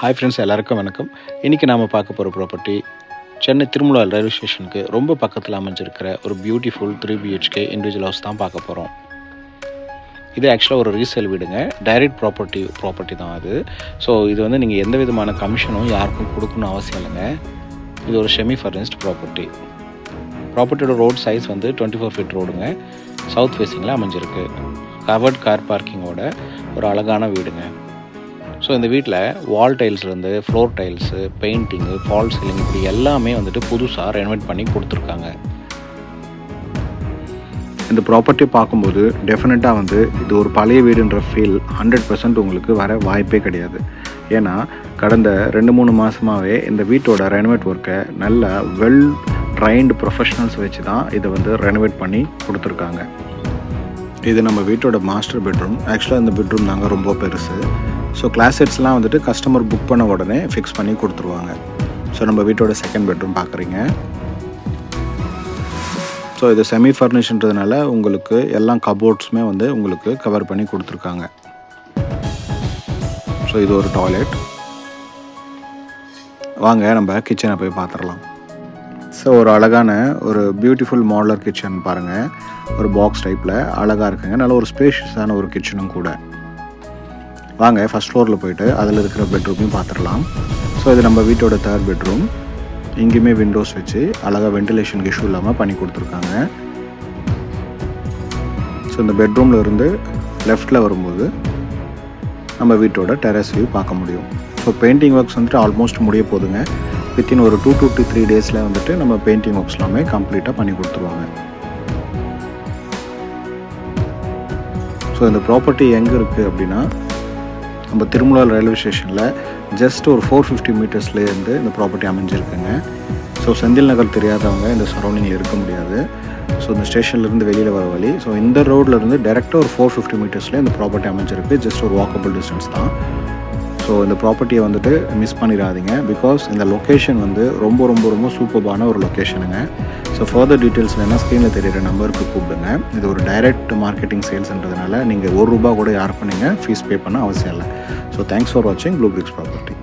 Hi friends, எல்லாருக்கும் வணக்கம். இன்றைக்கி நாம் பார்க்க போகிற ப்ராப்பர்ட்டி சென்னை திருமலா ரயில்வே ஸ்டேஷனுக்கு ரொம்ப பக்கத்தில் அமைஞ்சிருக்கிற ஒரு பியூட்டிஃபுல் 3 BHK இண்டிவிஜுவல் ஹவுஸ் தான் பார்க்க போகிறோம். இது ஆக்சுவலாக ஒரு ரீசேல் வீடுங்க. டைரக்ட் ப்ராப்பர்ட்டி தான் அது. ஸோ இது வந்து நீங்கள் எந்த விதமான கமிஷனும் யாருக்கும் கொடுக்கணும் அவசியம் இல்லைங்க. இது ஒரு செமி ஃபர்னிஷ்ட் ப்ராப்பர்ட்டியோட ரோட் சைஸ் வந்து 24 ஃபீட் ரோடுங்க. சவுத் ஃபேஸிங்கில் அமைஞ்சிருக்கு. கவர்ட் கார் பார்க்கிங்கோட ஒரு அழகான வீடுங்க. ஸோ இந்த வீட்டில் வால் டைல்ஸ்லேருந்து floor tiles, painting, false ceiling இப்படி எல்லாமே வந்துட்டு புதுசாக ரெனோவேட் பண்ணி கொடுத்துருக்காங்க. இந்த ப்ராப்பர்ட்டி பார்க்கும்போது டெஃபினட்டாக வந்து இது ஒரு பழைய வீடுன்ற ஃபீல் 100% உங்களுக்கு வர வாய்ப்பே கிடையாது. ஏன்னா கடந்த 2-3 மாதமாகவே இந்த வீட்டோட ரெனோவேட் ஒர்க்கை நல்ல வெல் ட்ரைன்டு ப்ரொஃபஷனல்ஸ் வச்சு தான் இதை வந்து ரெனோவேட் பண்ணி கொடுத்துருக்காங்க. இது நம்ம வீட்டோட மாஸ்டர் பெட்ரூம். ஆக்சுவலாக இந்த பெட்ரூம் தாங்க ரொம்ப பெருசு. ஸோ கிளாசெட்ஸ்லாம் வந்துட்டு கஸ்டமர் புக் பண்ண உடனே ஃபிக்ஸ் பண்ணி கொடுத்துருவாங்க. ஸோ நம்ம வீட்டோட செகண்ட் பெட்ரூம் பார்க்குறீங்க. ஸோ இது செமி ஃபர்னிஷ்ன்றதுனால உங்களுக்கு எல்லா கபோர்ட்ஸுமே வந்து உங்களுக்கு கவர் பண்ணி கொடுத்துருக்காங்க. ஸோ இது ஒரு டாய்லெட். வாங்க நம்ம கிச்சனை போய் பார்த்துடலாம். ஸோ ஒரு அழகான ஒரு பியூட்டிஃபுல் மாடலர் கிச்சன் பாருங்கள். ஒரு பாக்ஸ் டைப்பில் அழகாக இருக்குங்க. நல்ல ஒரு ஸ்பேஷியஸான ஒரு கிச்சனும் கூட. வாங்க ஃபஸ்ட் ஃப்ளோரில் போயிட்டு அதில் இருக்கிற பெட்ரூமையும் பார்த்துடலாம். ஸோ இது நம்ம வீட்டோட 3rd பெட்ரூம். இங்கேயுமே விண்டோஸ் வச்சு அழகாக வென்டிலேஷனுக்கு இஷ்யூ இல்லாமல் பண்ணி கொடுத்துருக்காங்க. ஸோ இந்த பெட்ரூமில் இருந்து லெஃப்டில் வரும்போது நம்ம வீட்டோட டெரஸ் வியூ பார்க்க முடியும். ஸோ பெயிண்டிங் ஒர்க்ஸ் வந்துட்டு ஆல்மோஸ்ட் முடிய போதுங்க. வித்தின் ஒரு 2 to 3 டேஸில் வந்துட்டு நம்ம பெயிண்டிங் ஒர்க்ஸ் எல்லாமே கம்ப்ளீட்டாக பண்ணி கொடுத்துருவாங்க. ஸோ இந்த ப்ராப்பர்ட்டி எங்கே இருக்குது அப்படின்னா நம்ம திருமலா ரயில்வே ஸ்டேஷனில் ஜஸ்ட் ஒரு 450 மீட்டர்ஸ்லேருந்து இந்த ப்ராப்பர்ட்டி அமைஞ்சிருக்குங்க. ஸோ செந்தில் நகர் தெரியாதவங்க இந்த சரௌண்டிங்கில் இருக்க முடியாது. ஸோ இந்த ஸ்டேஷன்லேருந்து வெளியில் வர வழி. ஸோ இந்த ரோட்லேருந்து டேரெக்டாக ஒரு 450 மீட்டர்ஸ்லேயே இந்த ப்ராப்பர்ட்டி அமைஞ்சிருக்கு. ஜஸ்ட் ஒரு வாக்கபிள் டிஸ்டன்ஸ் தான். ஸோ இந்த ப்ராப்பர்ட்டியை வந்துட்டு மிஸ் பண்ணிடாதீங்க. பிகாஸ் இந்த லொக்கேஷன் வந்து ரொம்ப ரொம்ப ரொம்ப சூப்பர்பான ஒரு லொக்கேஷனுங்க. ஸோ ஃபர்தர் டீட்டெயில்ஸ் வேணால் ஸ்க்ரீனில் தெரியிற நம்பருக்கு கூப்பிடுங்க. இது ஒரு டைரக்ட் மார்க்கெட்டிங் சேல்ஸ்ன்றதுனால நீங்கள் ₹1 கூட யாருக்கும் நீங்கள் ஃபீஸ் பே பண்ண அவசியம் இல்லை. ஸோ தேங்க்ஸ் ஃபார் வாட்சிங் ப்ளூ பிரிக்ஸ் ப்ராப்பர்ட்டி.